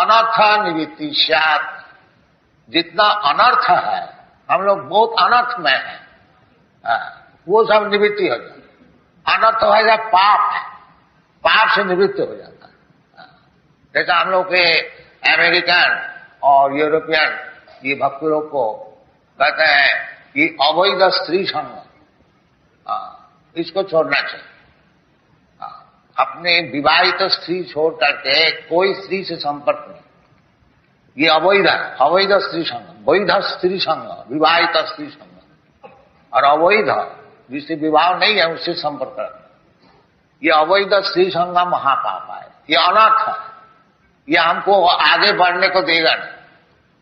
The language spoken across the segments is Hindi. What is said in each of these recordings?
अनर्थ निवृत्ति स्यात्। जितना अनर्थ है, हम लोग बहुत अनर्थ में हैं, वो सब निवृत्ति हो जाता। अनर्थ हो जाए पाप, पाप से निवृत्त हो जाता है। जैसा हम लोग के अमेरिकन और यूरोपियन ये भक्त लोग को कहते हैं कि अवैध स्त्री संग, इसको छोड़ना चाहिए। अपने विवाहित स्त्री छोड़ करके कोई स्त्री से संपर्क नहीं, ये अवैध है। अवैध स्त्री संग, वैध स्त्री संग, विवाहित स्त्री संग, और अवैध जिससे विवाह नहीं है उससे संपर्क रखना, ये अवैध स्त्री संग महापाप है, ये अनर्थ है। ये हमको आगे बढ़ने को देगा नहीं,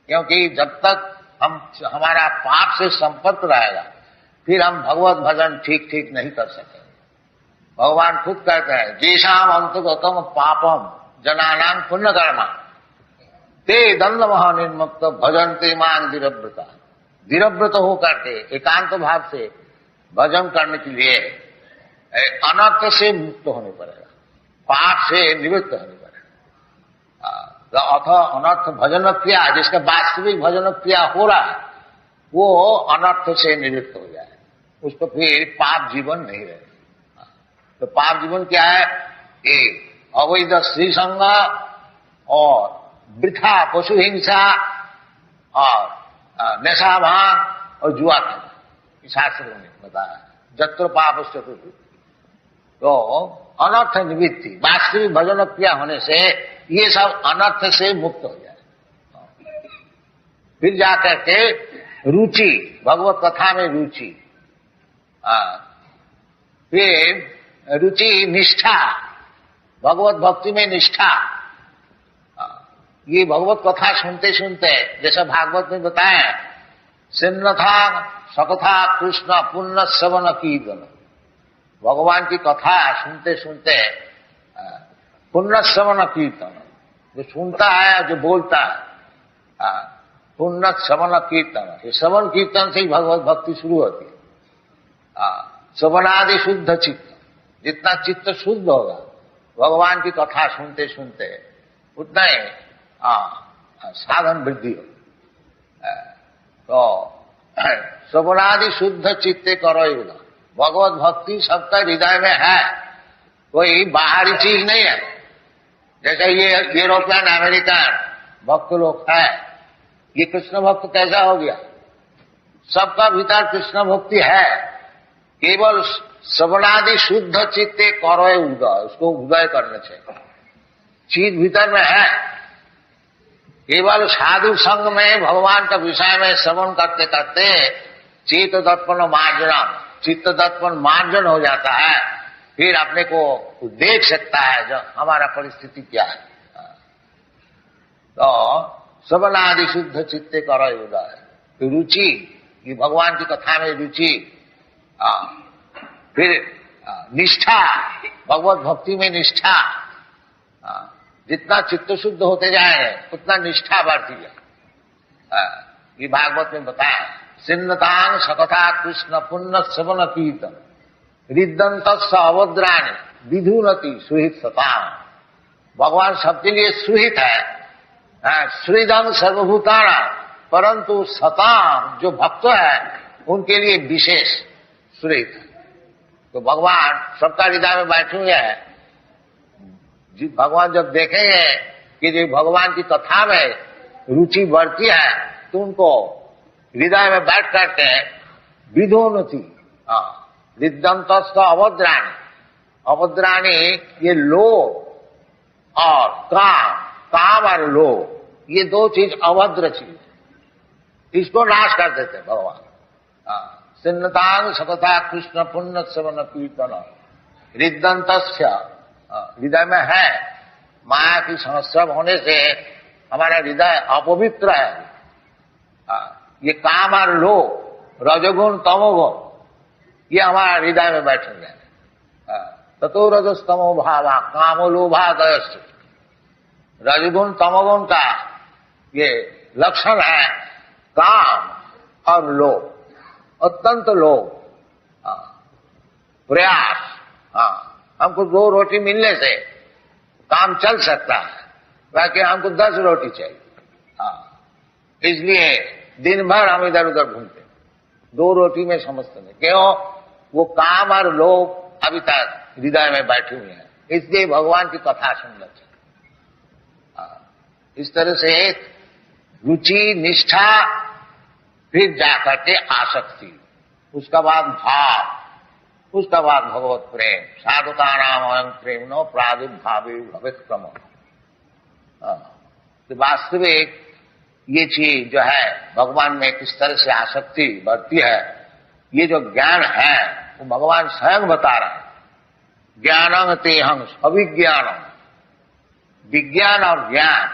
क्योंकि जब तक हमारा पाप से संपर्क रहेगा फिर हम भगवत भजन ठीक ठीक नहीं कर सकेंगे। भगवान खुद कहते हैं जेषाम अंतगतम पापम जनानां पुण्य कर्मा ते दंड महानिर्मुक्त भजन्ते मां धीरव्रता। धीरव्रत हो करके एकांत भाव से भजन करने के लिए अनर्थ से मुक्त होने पड़ेगा, पाप से निवृत्त होने पड़ेगा। अथ अनर्थ भजन क्रिया, जिसका वास्तविक भजन क्रिया हो रहा है वो अनर्थ से निवृत्त हो जाए, उसको फिर पाप जीवन नहीं रहेगा। तो पाप जीवन क्या है? एक अवैध स्त्री संग और वृथा पशु हिंसा और नशा भांग और जुआ खेलना, शास्त्रों ने बताया जत्र पाप चतुर्थ। तो अनर्थ निवृत्ति, वास्तविक भजन क्रिया होने से ये सब अनर्थ से मुक्त हो जाए। फिर जाकर के रुचि, भगवत कथा में रुचि, फिर रुचि निष्ठा, भगवत भक्ति में निष्ठा। ये भगवत कथा सुनते सुनते जैसा भागवत में बताया, सिन्नथा सकथा कृष्ण पुण्य श्रवण कीर्तन। भगवान की कथा सुनते सुनते पुण्य श्रवण कीर्तन, जो सुनता है जो बोलता है, पुण्य श्रवण कीर्तन, ये श्रवण कीर्तन से ही भगवत भक्ति शुरू होती है। श्रवणादि शुद्ध चित्त, जितना चित्त शुद्ध होगा भगवान की कथा सुनते सुनते उतना ही साधन वृद्धि हो। तो श्रवणादि शुद्ध चित्ते करो युगा। भगवत भक्ति सबका हृदय में है, कोई बाहरी चीज नहीं है। जैसे ये यूरोपियन अमेरिकन भक्त लोग है, ये कृष्ण भक्त कैसा हो गया? सबका भीतर कृष्ण भक्ति है, केवल श्रवणादि शुद्ध चित्ते करो उदय, उसको उदय करना चाहिए। चीज भीतर में है, केवल साधु संग में भगवान का विषय में श्रवण करते करते चित्त दर्पण मार्जन, चित्त दर्पण मार्जन हो जाता है, फिर अपने को देख सकता है जो हमारा परिस्थिति क्या है। तो श्रवणादि शुद्ध चित्ते करो उदय। तो रुचि, ये भगवान की कथा में रुचि, फिर निष्ठा, भगवत भक्ति में निष्ठा। जितना चित्त शुद्ध होते जाएंगे उतना निष्ठा बढ़ती है। ये भागवत में बताया, सिन्नतान सकथा कृष्ण पुण्य श्रवण कीर्तन रिद्दंत अवद्राणी विधुनति सुहित सताम। भगवान सबके लिए सुहित है, श्रीदम सर्वभूताना, परंतु सताम जो भक्त है उनके लिए विशेष सुहित है। तो भगवान सबका हृदय में बैठे हुए हैं। भगवान जब देखेंगे कि जो भगवान की कथा में रुचि बढ़ती है तो उनको हृदय में बैठ करके विधोन्नति, रिद्दंतस्थ अवद्राणी, अवद्राणी ये लोभ और काम, काम और लोभ, ये दो चीज अभद्र चीज, इसको नाश कर देते भगवान। सिन्नतांग सकथा कृष्ण पुण्य श्रवण कीर्तन रिद्दंतस्य, हृदय में है, माया की समस्या होने से हमारा हृदय अपवित्र है। ये काम और लोभ, रजोगुण तमोगुण, ये हमारा हृदय में बैठेंगे। ततो रजस्तमो भावा कामो लोभादयश्च। रजगुण तमोगुण का ये लक्षण है काम और लोभ, अत्यंत लोभ, प्रयास। हमको दो रोटी मिलने से काम चल सकता है, बाकी हमको 10 रोटी चाहिए। हाँ, इसलिए दिन भर हम इधर उधर घूमते, 2 रोटी में समझते नहीं। क्यों? वो काम और लोभ अभी तक हृदय में बैठे हुए हैं, इसलिए भगवान की कथा सुनना चाहिए। इस तरह से रुचि, निष्ठा, फिर जाकर के आसक्ति, उसका बाद भाव, उसका बाद भगवत प्रेम। साधुका नाम अयं प्रेम नो प्रादुर्भावे भवेत् क्रम। तो वास्तविक ये चीज जो है भगवान में किस तरह से आसक्ति बढ़ती है, ये जो ज्ञान है वो भगवान स्वयं बता रहे हैं। ज्ञानं तेहं अभिज्ञानम। विज्ञान और ज्ञान,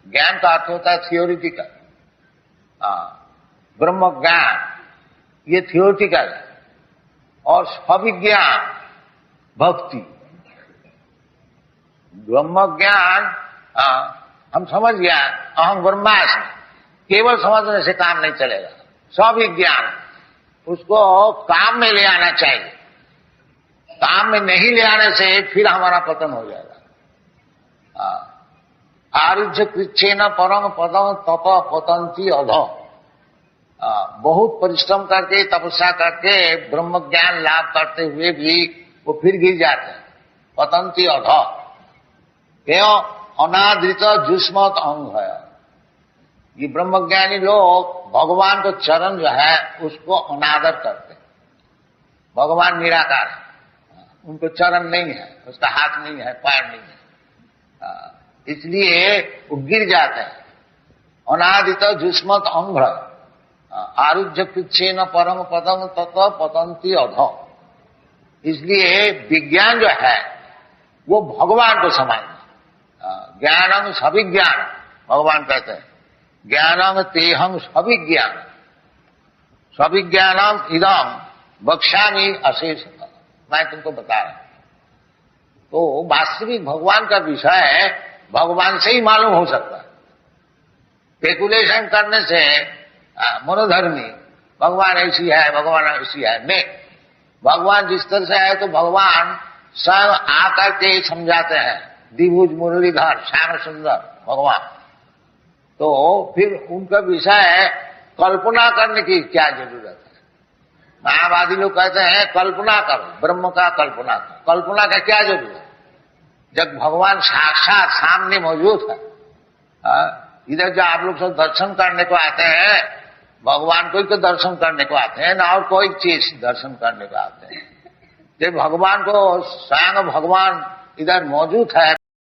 ज्ञान का अर्थ होता है थियोरिटिकल, ब्रह्म ज्ञान ये थियोरिटिकल है, और स्विज्ञान भक्ति। ब्रह्म ज्ञान हम समझ गया अहम ब्रह्मास्मि, केवल समझने से काम नहीं चलेगा। स्विज्ञान उसको काम में ले आना चाहिए, काम में नहीं ले आने से फिर हमारा पतन हो जाएगा। आरुज्य कृच्छेन परम पदम तप पतंती अधो। बहुत परिश्रम करके, तपस्या करके, ब्रह्म ज्ञान लाभ करते हुए भी वो फिर गिर जाते हैं, पतंती अधो। क्यों? अनादृत जुष्मत अंग है। ये ब्रह्मज्ञानी लोग भगवान को चरण जो है उसको अनादर करते हैं। भगवान निराकार है, उनको चरण नहीं है, उसका हाथ नहीं है, पैर नहीं है, इसलिए वो गिर जाते हैं। अनादित जुष्मत अंग आरुज्य कृच्छेन परम पदम तत्व पतंती अधो। इसलिए विज्ञान जो है वो भगवान को समझना। ज्ञानम सविज्ञान, भगवान कहते हैं ज्ञानम तेहं सविज्ञान, सविज्ञानम इदम बक्ष्यामि अशेष। मैं तुमको बता रहा हूं। तो वास्तविक भगवान का विषय भगवान से ही मालूम हो सकता है। स्पेकुलेशन करने से मनोधर्मी भगवान ऐसी है, भगवान ऐसी है, नहीं। भगवान जिस तरह से है तो भगवान स्वयं आकर के समझाते हैं। द्विभुज मुरलीधर श्याम सुंदर भगवान, तो फिर उनका विषय कल्पना करने की क्या जरूरत है? मायावादी लोग कहते हैं कल्पना करो, ब्रह्म का कल्पना करो। कल्पना का क्या जरूरत है जब भगवान साक्षात सामने मौजूद है? इधर जो आप लोग सब दर्शन करने को आते हैं, भगवान को ही तो दर्शन करने को आते हैं ना, और कोई चीज दर्शन करने को आते हैं। जब भगवान को स्वयं भगवान इधर मौजूद है,